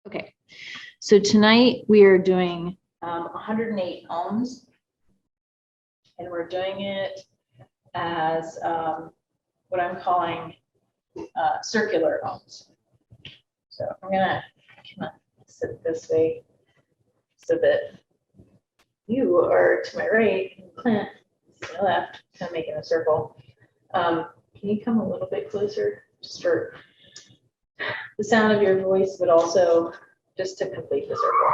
Okay, so tonight we are doing 108 ohms, and we're doing it as what I'm calling circular ohms. So I'm gonna kind of sit this way so that you are to my right and Clint is to my left, kind of making a circle. Can you come a little bit closer just for the sound of your voice, but also just to complete the circle?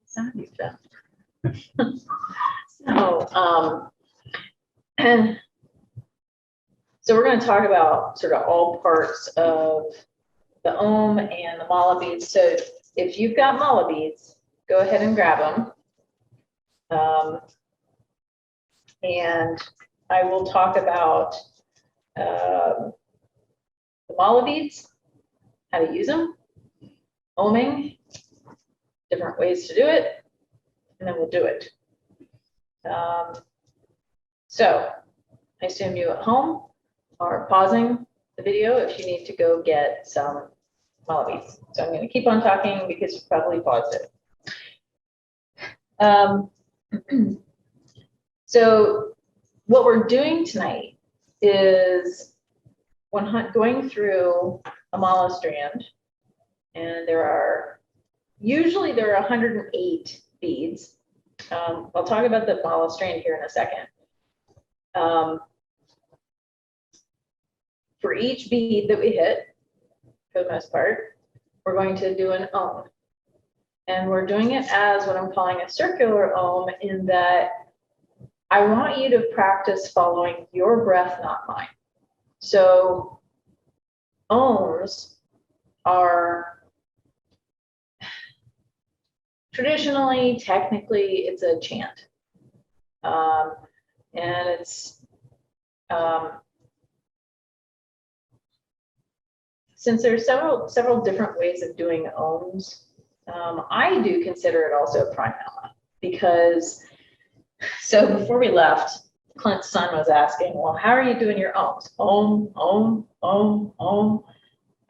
Sound you found. So we're going to talk about sort of all parts of the ohm and the mala beads. So if you've got mala beads, go ahead and grab them. And I will talk about the mala beads, how to use them, ohming, different ways to do it, and then we'll do it. So I assume you at home are pausing the video if you need to go get some mala beads. So I'm going to keep on talking because you probably paused it. So what we're doing tonight is going through a mala strand, and usually there are 108 beads. I'll talk about the mala strand here in a second. For each bead that we hit, for the most part, we're going to do an ohm. And we're doing it as what I'm calling a circular ohm, in that I want you to practice following your breath, not mine. So ohms are traditionally, technically, it's a chant. And it's since there's several different ways of doing ohms, I do consider it also pranayama, because so before we left, Clint's son was asking, well, how are you doing your ohms? Ohm, ohm, ohm, ohm.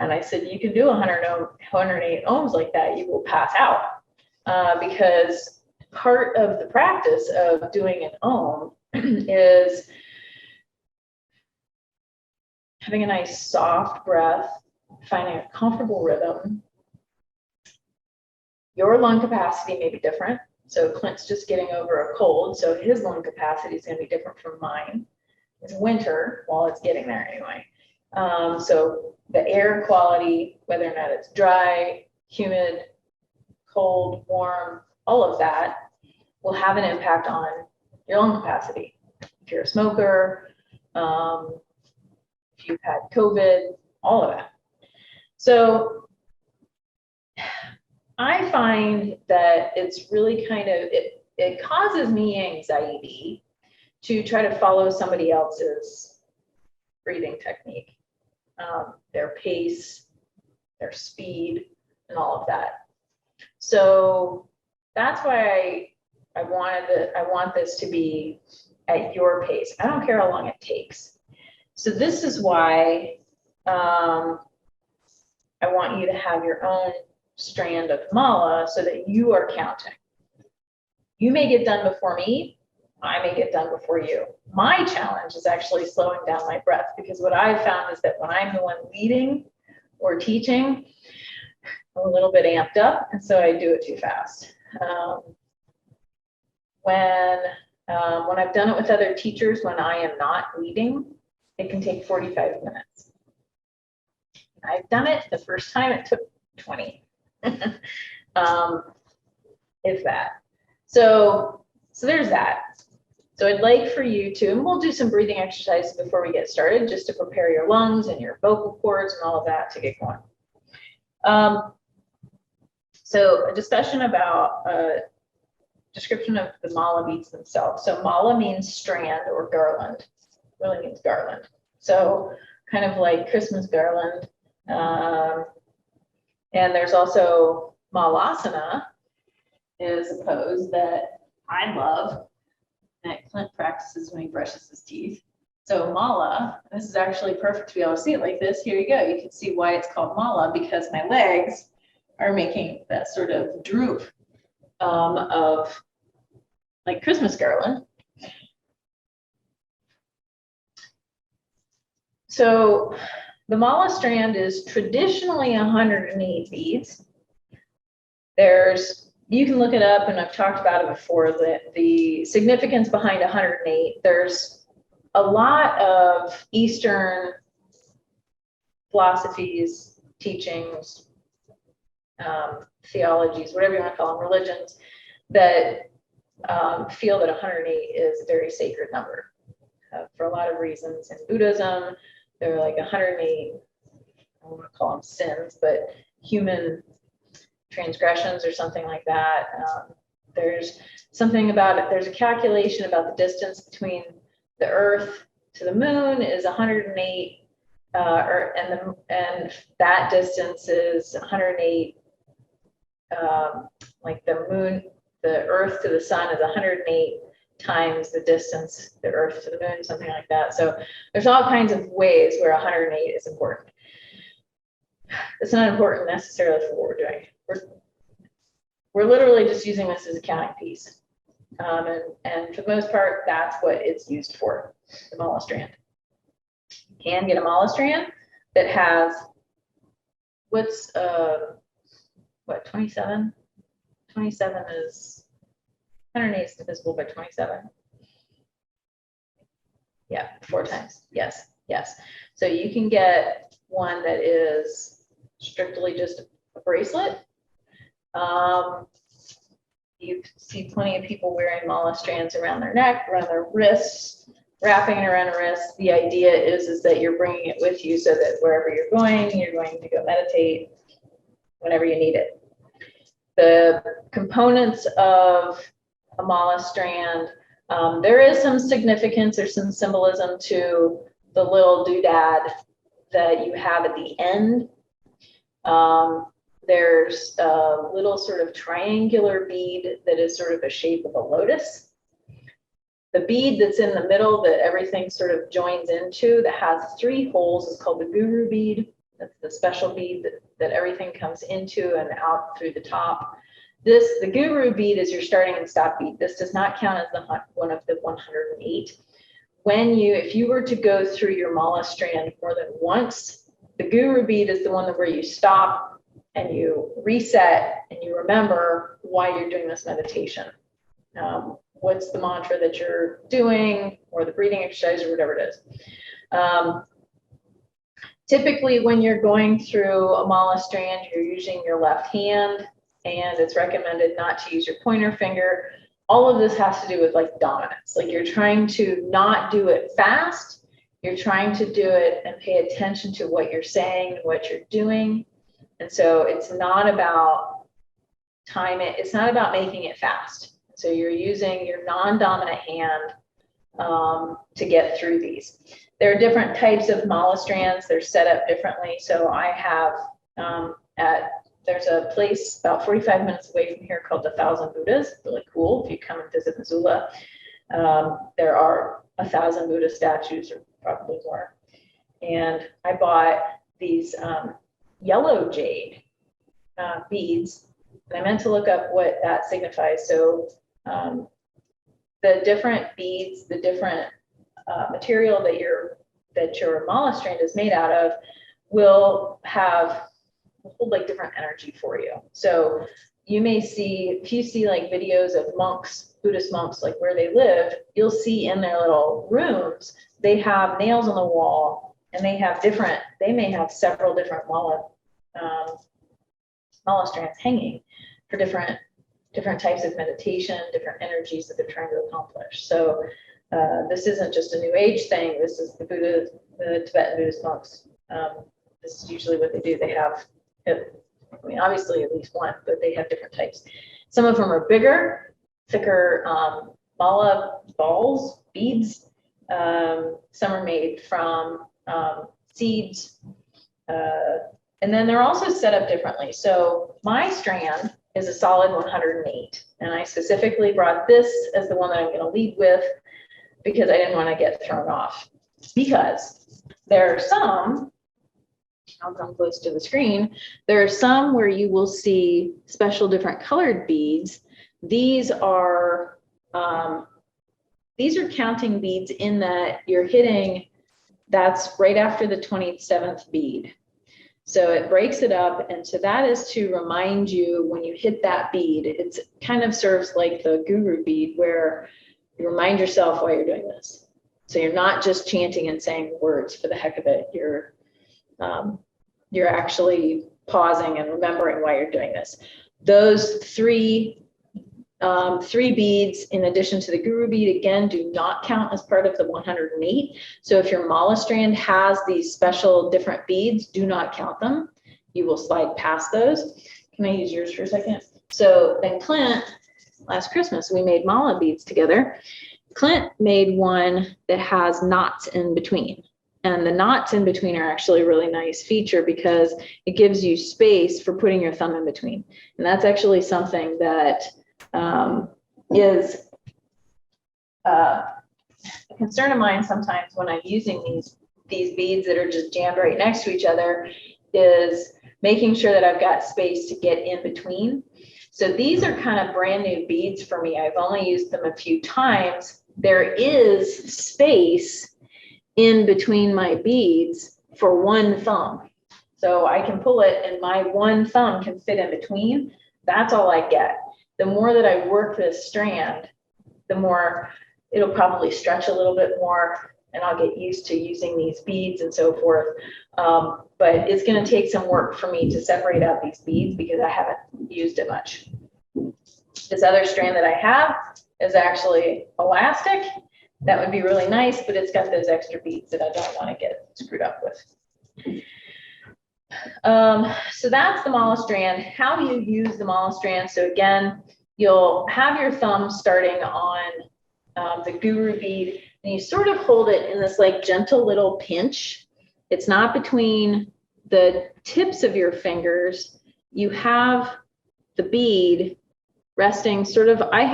And I said, you can do 108 ohms like that, you will pass out. Because part of the practice of doing an ohm is having a nice soft breath, finding a comfortable rhythm. Your lung capacity may be different. So Clint's just getting over a cold, so his lung capacity is going to be different from mine. It's winter, while it's getting there anyway. So the air quality, whether or not it's dry, humid, cold, warm, all of that will have an impact on your lung capacity. If you're a smoker, if you've had COVID, all of that. So I find that it's really kind of, it causes me anxiety to try to follow somebody else's breathing technique, their pace, their speed, and all of that. So that's why I want this to be at your pace. I don't care how long it takes. So this is why I want you to have your own strand of mala so that you are counting. You may get done before me. I may get done before you. My challenge is actually slowing down my breath, because what I've found is that when I'm the one leading or teaching, I'm a little bit amped up, and so I do it too fast. When I've done it with other teachers, when I am not leading, it can take 45 minutes. I've done it the first time, it took 20. If that. So there's that. So I'd like for you to, and we'll do some breathing exercises before we get started, just to prepare your lungs and your vocal cords and all of that to get going. So a discussion about description of the mala beads themselves. So mala means strand or garland. It really means garland. So kind of like Christmas garland. And there's also malasana, is a pose that I love, that Clint practices when he brushes his teeth. So mala, this is actually perfect to be able to see it like this. Here you go. You can see why it's called mala, because my legs are making that sort of droop of like Christmas garland. So the mala strand is traditionally 108 beads. You can look it up, and I've talked about it before, the significance behind 108. There's a lot of Eastern philosophies, teachings, theologies, whatever you want to call them, religions, that feel that 108 is a very sacred number for a lot of reasons. In Buddhism, there are like 108, I don't want to call them sins, but human transgressions or something like that. There's something about it. There's a calculation about the distance between the Earth to the Moon is 108, and that distance is 108. Like the Moon, the Earth to the Sun is 108 times the distance the Earth to the Moon, something like that. So there's all kinds of ways where 108 is important. It's not important necessarily for what we're doing. We're literally just using this as a counting piece. And for the most part, that's what it's used for, the mala strand. You can get a mala strand that has, what's, 27? 27 is, 108 is divisible by 27. Yeah, 4 times, yes. So you can get one that is strictly just a bracelet. You see plenty of people wearing mala strands around their neck, around their wrists, wrapping it around the wrist. The idea is that you're bringing it with you so that wherever you're going to go meditate whenever you need it. The components of a mala strand, there is some significance or some symbolism to the little doodad that you have at the end. There's a little sort of triangular bead that is sort of the shape of a lotus. The bead that's in the middle that everything sort of joins into, that has 3 holes, is called the guru bead. That's the special bead that everything comes into and out through the top. The guru bead is your starting and stop bead. This does not count as one of the 108. If you were to go through your mala strand more than once, the guru bead is the one where you stop and you reset and you remember why you're doing this meditation. What's the mantra that you're doing, or the breathing exercise, or whatever it is. Typically, when you're going through a mala strand, you're using your left hand, and it's recommended not to use your pointer finger. All of this has to do with like dominance. Like, you're trying to not do it fast. You're trying to do it and pay attention to what you're saying, what you're doing. And so it's not about time. It's not about making it fast. So you're using your non-dominant hand to get through these. There are different types of mala strands. They're set up differently. So I have there's a place about 45 minutes away from here called the Thousand Buddhas. Really cool if you come and visit Missoula. There are 1,000 Buddha statues, or probably more. And I bought these yellow jade beads, and I meant to look up what that signifies. So the different beads, the different material that your mala strand is made out of will hold like different energy for you. So you may see, if you see like videos of monks, Buddhist monks, like where they live, you'll see in their little rooms, they have nails on the wall, and they may have several different mala strands hanging for different types of meditation, different energies that they're trying to accomplish. So this isn't just a new age thing. This is the Tibetan Buddhist monks. This is usually what they do. They have, obviously at least one, but they have different types. Some of them are bigger, thicker mala balls, beads. Some are made from seeds. And then they're also set up differently. So my strand is a solid 108. And I specifically brought this as the one that I'm going to lead with, because I didn't want to get thrown off. because there are some, I'll come close to the screen, there are some where you will see special different colored beads. These are counting beads in that you're hitting, that's right after the 27th bead. So it breaks it up, and so that is to remind you when you hit that bead, it kind of serves like the guru bead where you remind yourself why you're doing this. So you're not just chanting and saying words for the heck of it. You're actually pausing and remembering why you're doing this. Those three beads, in addition to the guru bead, again, do not count as part of the 108. So if your mala strand has these special different beads, do not count them. You will slide past those. Can I use yours for a second? So then Clint, last Christmas, we made mala beads together. Clint made one that has knots in between. And the knots in between are actually a really nice feature because it gives you space for putting your thumb in between. And that's actually something that is a concern of mine sometimes when I'm using these beads that are just jammed right next to each other, is making sure that I've got space to get in between. So these are kind of brand new beads for me. I've only used them a few times. There is space in between my beads for one thumb. So I can pull it and my one thumb can fit in between. That's all I get. The more that I work this strand, the more it'll probably stretch a little bit more and I'll get used to using these beads and so forth. But it's going to take some work for me to separate out these beads because I haven't used it much. This other strand that I have is actually elastic. That would be really nice, but it's got those extra beads that I don't want to get screwed up with. So that's the mala strand. How you use the mala strand. So again, you'll have your thumb starting on the guru bead, and you sort of hold it in this like gentle little pinch. It's not between the tips of your fingers. You have the bead resting sort of, I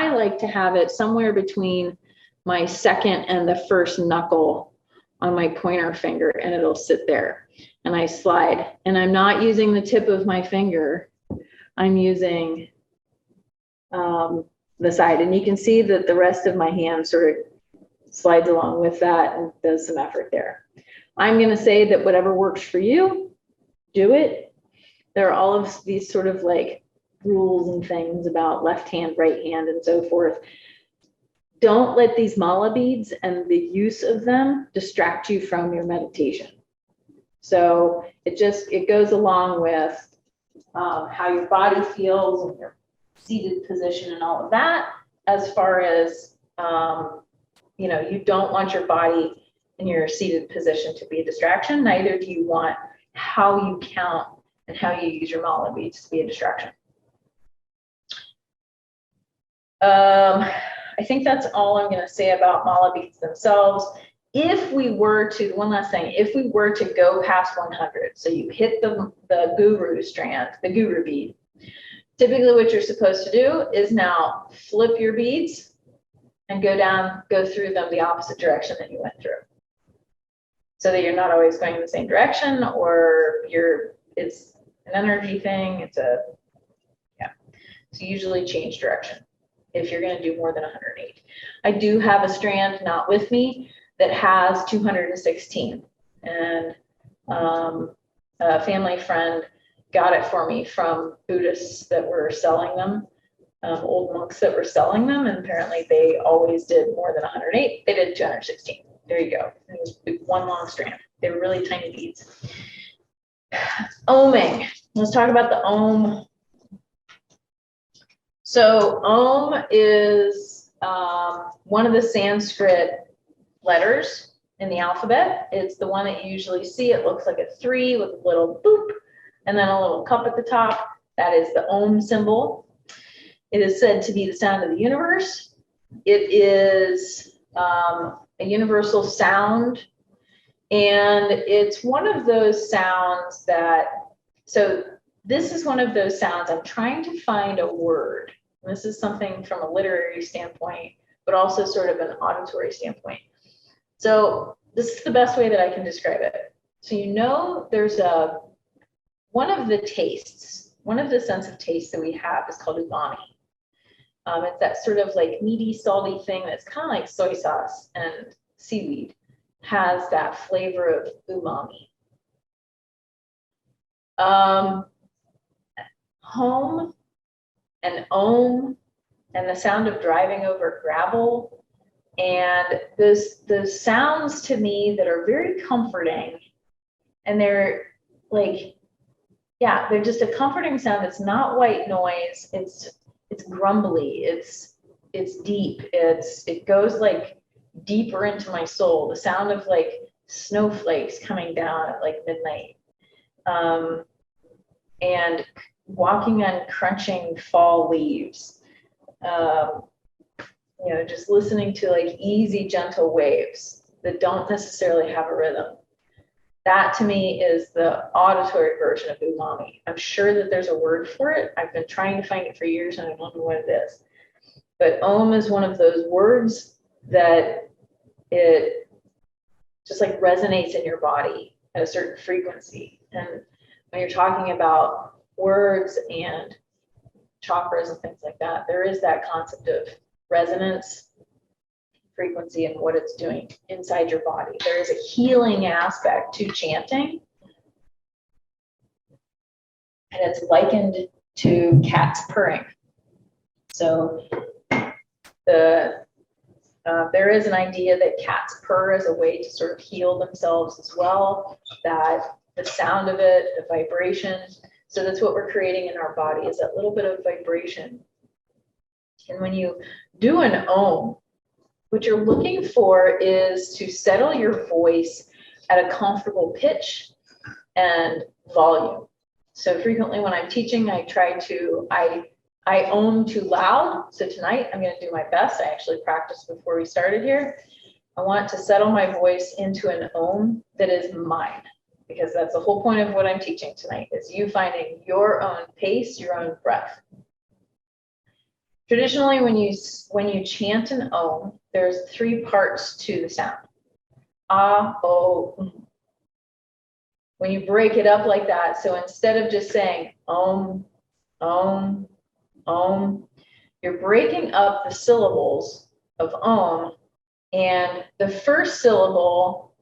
like to have it somewhere between my second and the first knuckle on my pointer finger, and it'll sit there. And I slide, and I'm not using the tip of my finger. I'm using the side, and you can see that the rest of my hand sort of slides along with that and does some effort there. I'm going to say that whatever works for you, do it. There are all of these sort of like rules and things about left hand, right hand, and so forth. Don't let these mala beads and the use of them distract you from your meditation. So it goes along with how your body feels and your seated position and all of that, as far as, you don't want your body in your seated position to be a distraction. Neither do you want how you count and how you use your mala beads to be a distraction. I think that's all I'm going to say about mala beads themselves. If we were to, one last thing, if we were to go past 100, so you hit the guru strand, the guru bead, typically what you're supposed to do is now flip your beads and go through them the opposite direction that you went through. So that you're not always going in the same direction, or it's an energy thing. So usually change direction if you're going to do more than 108. I do have a strand not with me that has 216, and a family friend got it for me from Buddhists that were selling them, old monks that were selling them, and apparently they always did more than 108. They did 216. There you go. It was one long strand. They were really tiny beads. Ohming. Let's talk about the ohm. So ohm is one of the Sanskrit letters in the alphabet. It's the one that you usually see. It looks like a 3 with a little boop and then a little cup at the top. That is the ohm symbol. It is said to be the sound of the universe. It is a universal sound, and it's one of those sounds that, so this is one of those sounds. I'm trying to find a word. This is something from a literary standpoint, but also sort of an auditory standpoint. So this is the best way that I can describe it. So you know there's one of the tastes, one of the sense of taste that we have is called umami. It's that sort of like meaty, salty thing that's kind of like soy sauce and seaweed has that flavor of umami. Home and ohm and the sound of driving over gravel and those sounds to me that are very comforting, and they're like, yeah, they're just a comforting sound. It's not white noise. It's grumbly. It's deep. It goes like deeper into my soul. The sound of like snowflakes coming down at like midnight, and walking on crunching fall leaves. You know, just listening to like easy, gentle waves that don't necessarily have a rhythm. That to me is the auditory version of umami. I'm sure that there's a word for it. I've been trying to find it for years and I don't know what it is. But ohm is one of those words that it just like resonates in your body at a certain frequency. And when you're talking about words and chakras and things like that, there is that concept of resonance, frequency, and what it's doing inside your body. There is a healing aspect to chanting, and it's likened to cats purring. So there is an idea that cats purr as a way to sort of heal themselves as well, that the sound of it, the vibration. So that's what we're creating in our body, is that little bit of vibration. And when you do an ohm, what you're looking for is to settle your voice at a comfortable pitch and volume. So frequently when I'm teaching, I ohm too loud. So tonight I'm going to do my best. I actually practiced before we started here. I want to settle my voice into an ohm that is mine, because that's the whole point of what I'm teaching tonight, is you finding your own pace, your own breath. Traditionally, when you chant an ohm, there's 3 parts to the sound. Ah, oh, when you break it up like that, so instead of just saying om, om, om, you're breaking up the syllables of om, and the first syllable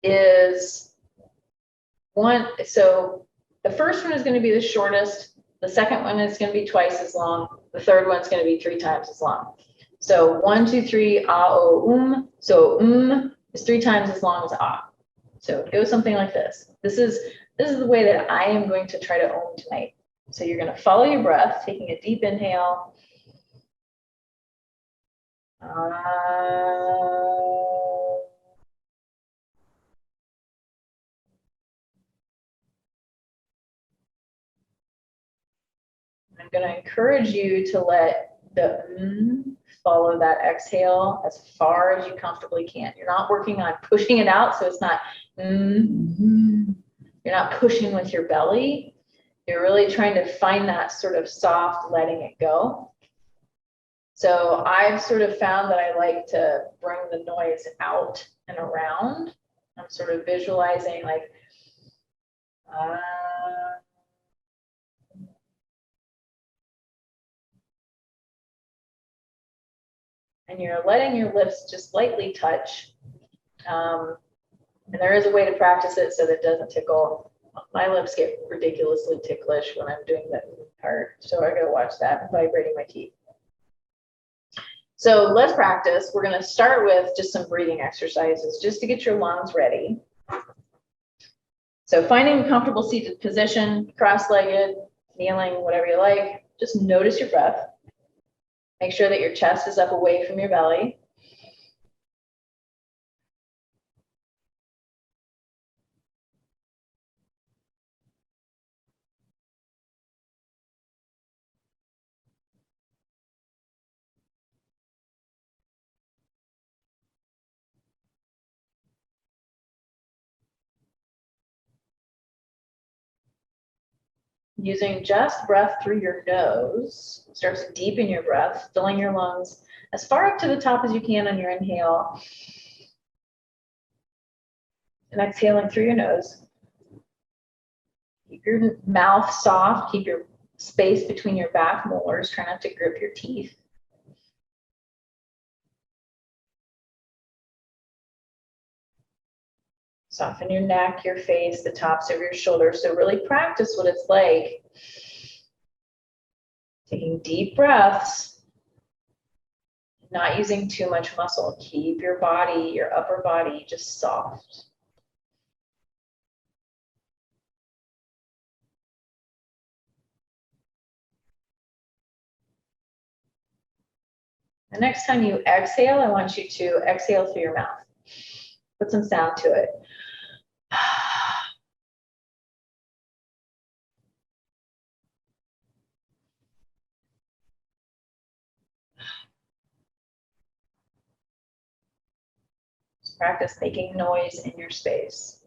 is one. So the first one is going to be the shortest. The second one is going to be twice as long. The third one's going to be 3 times as long. So 1, 2, 3, ah, oh, So is 3 times as long as ah. So it goes something like this. This is the way that I am going to try to ohm tonight. So you're going to follow your breath, taking a deep inhale. I'm going to encourage you to let the follow that exhale as far as you comfortably can. You're not working on pushing it out, so it's not you're not pushing with your belly. You're really trying to find that sort of soft letting it go. So I've sort of found that I like to bring the noise out and around. I'm sort of visualizing like and you're letting your lips just lightly touch. And there is a way to practice it so that it doesn't tickle. My lips get ridiculously ticklish when I'm doing that part. So I gotta watch that. I'm vibrating my teeth. So let's practice. We're gonna start with just some breathing exercises just to get your lungs ready. So finding a comfortable seated position, cross-legged, kneeling, whatever you like. Just notice your breath. Make sure that your chest is up away from your belly. Using just breath through your nose, start to deepen your breath, filling your lungs as far up to the top as you can on your inhale. And exhaling through your nose. Keep your mouth soft. Keep your space between your back molars. Try not to grip your teeth. Soften your neck, your face, the tops of your shoulders. So really practice what it's like. Taking deep breaths, not using too much muscle. Keep your body, your upper body, just soft. The next time you exhale, I want you to exhale through your mouth. Put some sound to it. Just practice making noise in your space.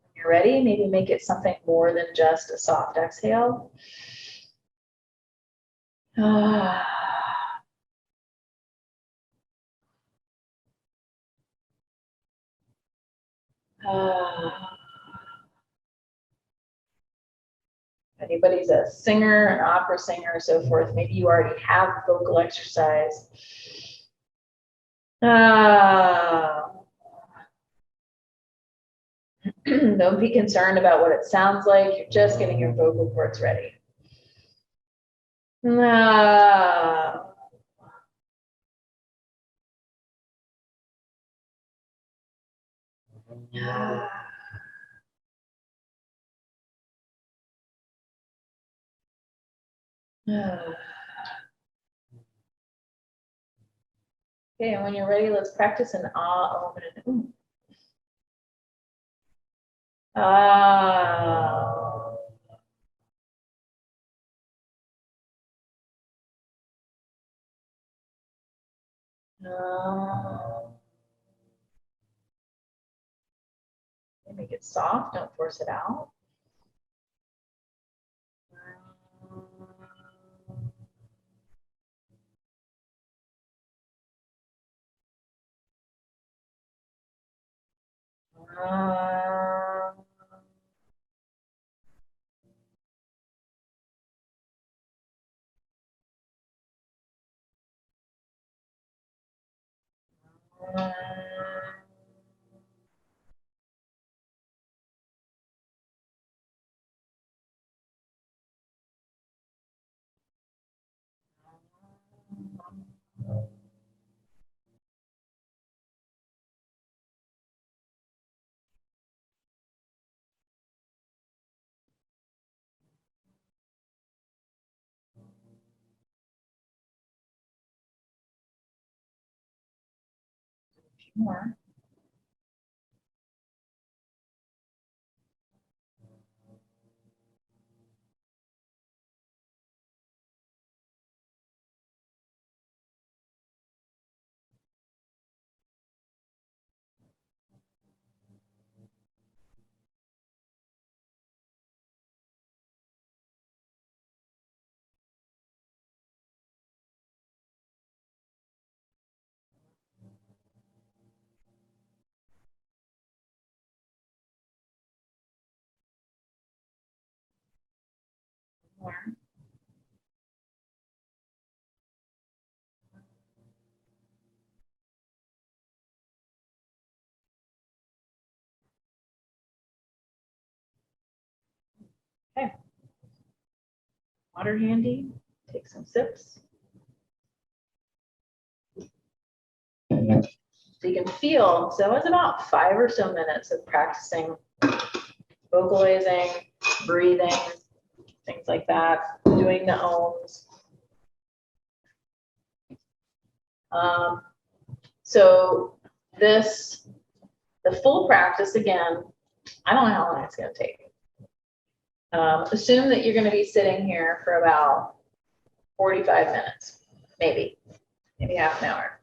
When you're ready, maybe make it something more than just a soft exhale. Anybody's a singer, an opera singer, so forth, maybe you already have vocal exercise. Don't be concerned about what it sounds like. You're just getting your vocal cords ready. Okay, and when you're ready, let's practice an ah, and an ooh. Ah. Make it soft, don't force it out. More. More. Okay. Water handy. Take some sips. So you can feel, so it was about 5 or so minutes of practicing vocalizing, breathing, things like that, doing the ohms. So this, the full practice again, I don't know how long it's going to take. Assume that you're going to be sitting here for about 45 minutes, maybe half an hour.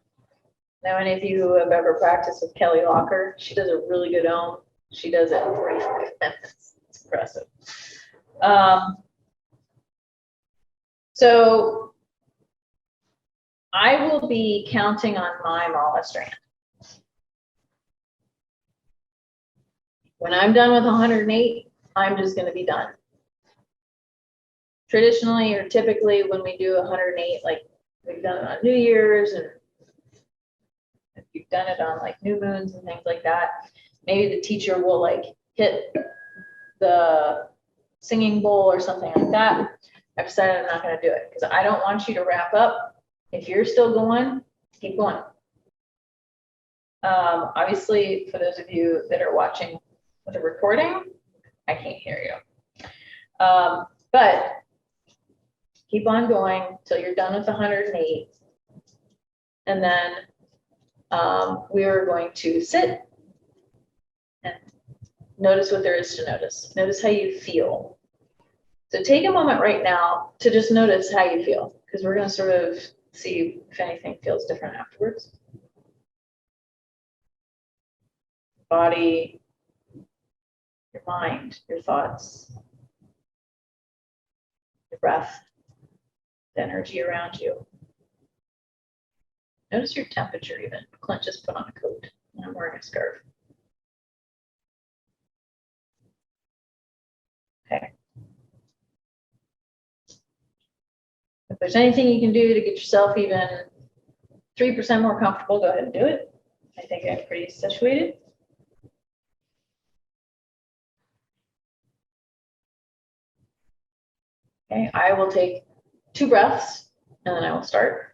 Now, any of you who have ever practiced with Kelly Locker, she does a really good ohm. She does it in 45 minutes. It's impressive. So I will be counting on my mala strand. When I'm done with 108, I'm just going to be done. Traditionally or typically when we do 108, like we've done it on New Year's, and if you've done it on like new moons and things like that, maybe the teacher will like hit the singing bowl or something like that. I've decided I'm not going to do it because I don't want you to wrap up. If you're still going, keep going. Obviously, for those of you that are watching with a recording, I can't hear you. But keep on going till you're done with 108. And then we are going to sit and notice what there is to notice. Notice how you feel. So take a moment right now to just notice how you feel, because we're going to sort of see if anything feels different afterwards. Body, your mind, your thoughts, your breath, the energy around you. Notice your temperature even. Clint just put on a coat and I'm wearing a scarf. Okay. If there's anything you can do to get yourself even 3% more comfortable, go ahead and do it. I think I'm pretty situated. Okay, I will take 2 breaths and then I will start.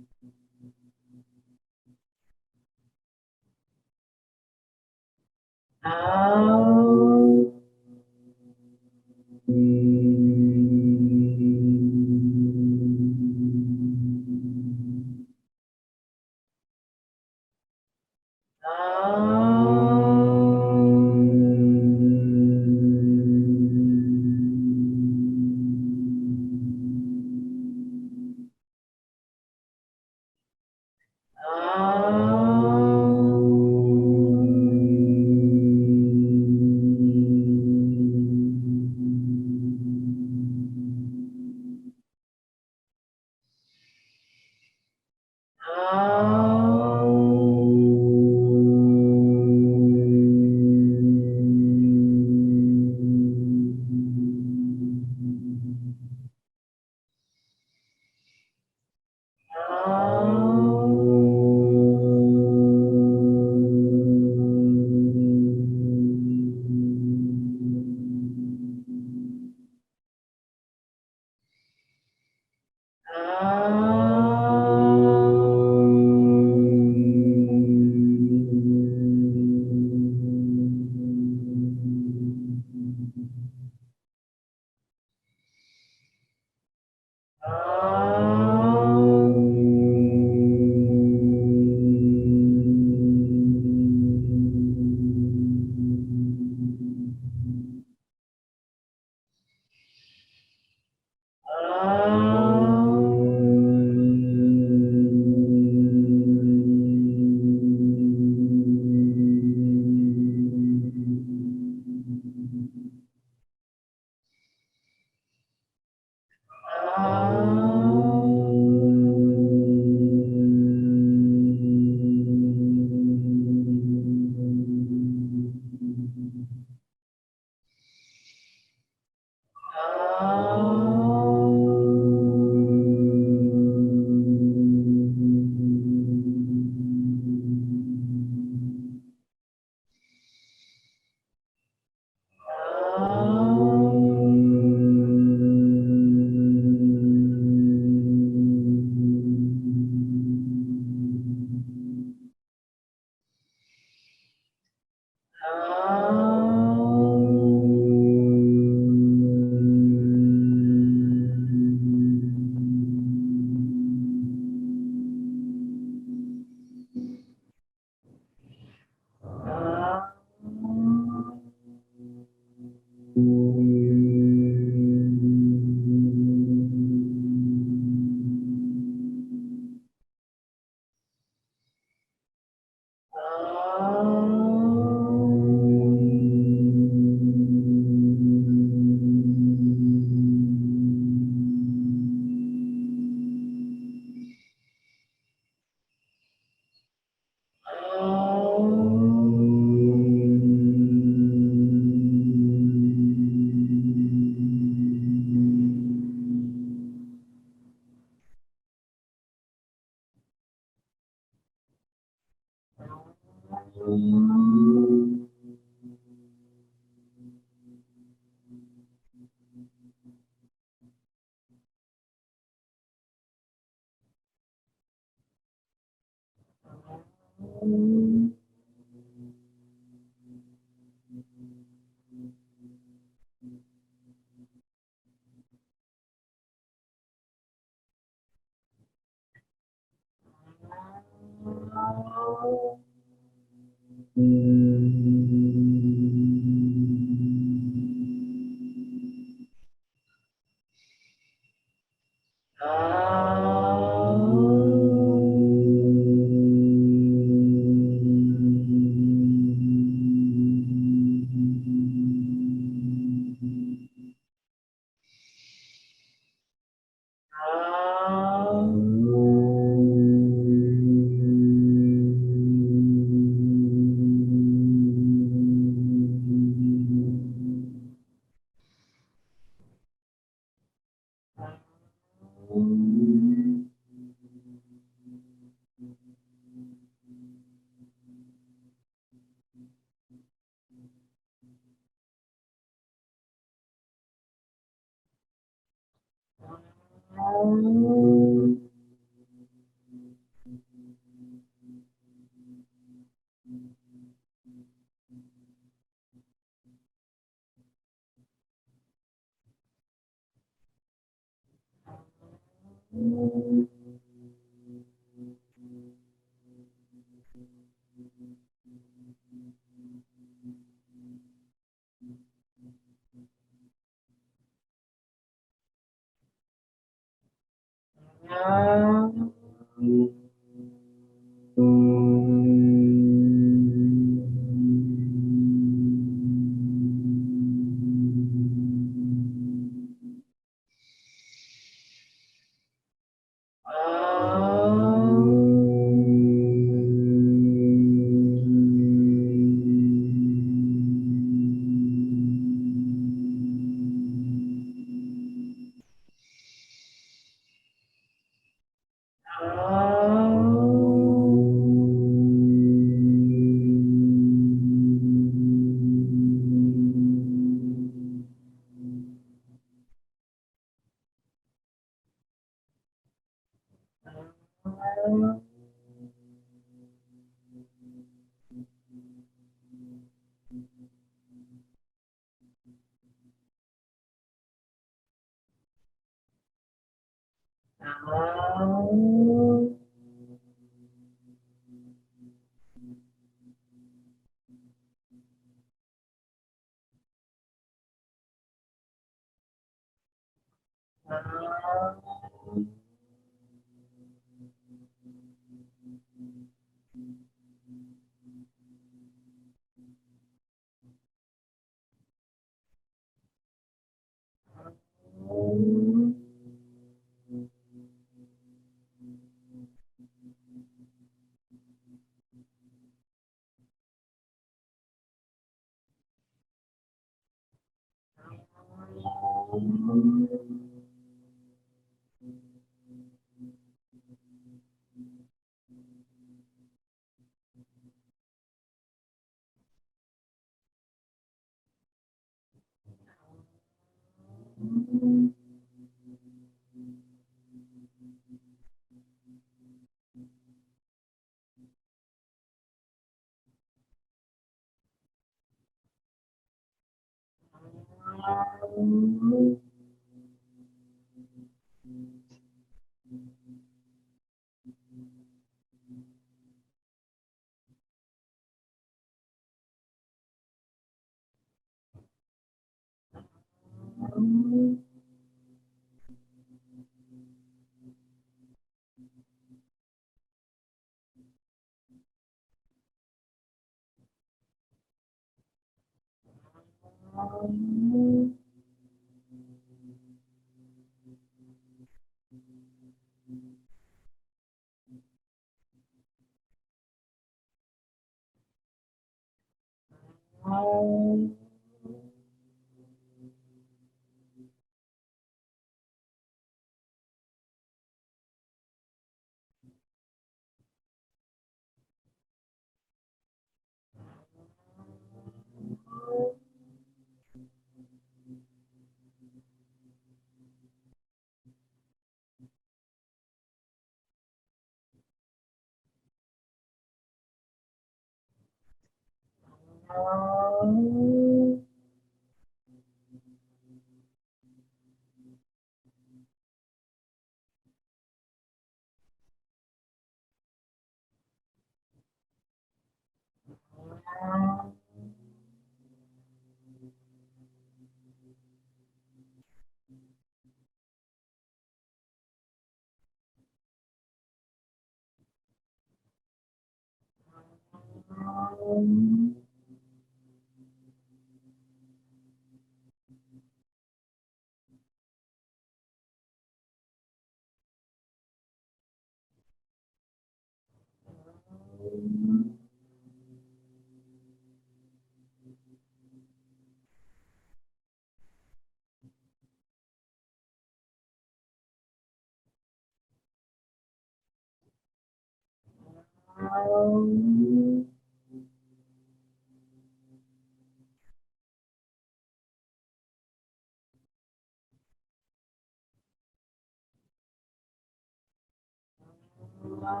I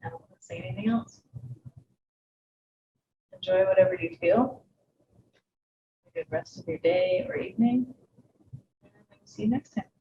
don't want to say anything else. Enjoy whatever you feel. Have a good rest of your day or evening. And see you next time.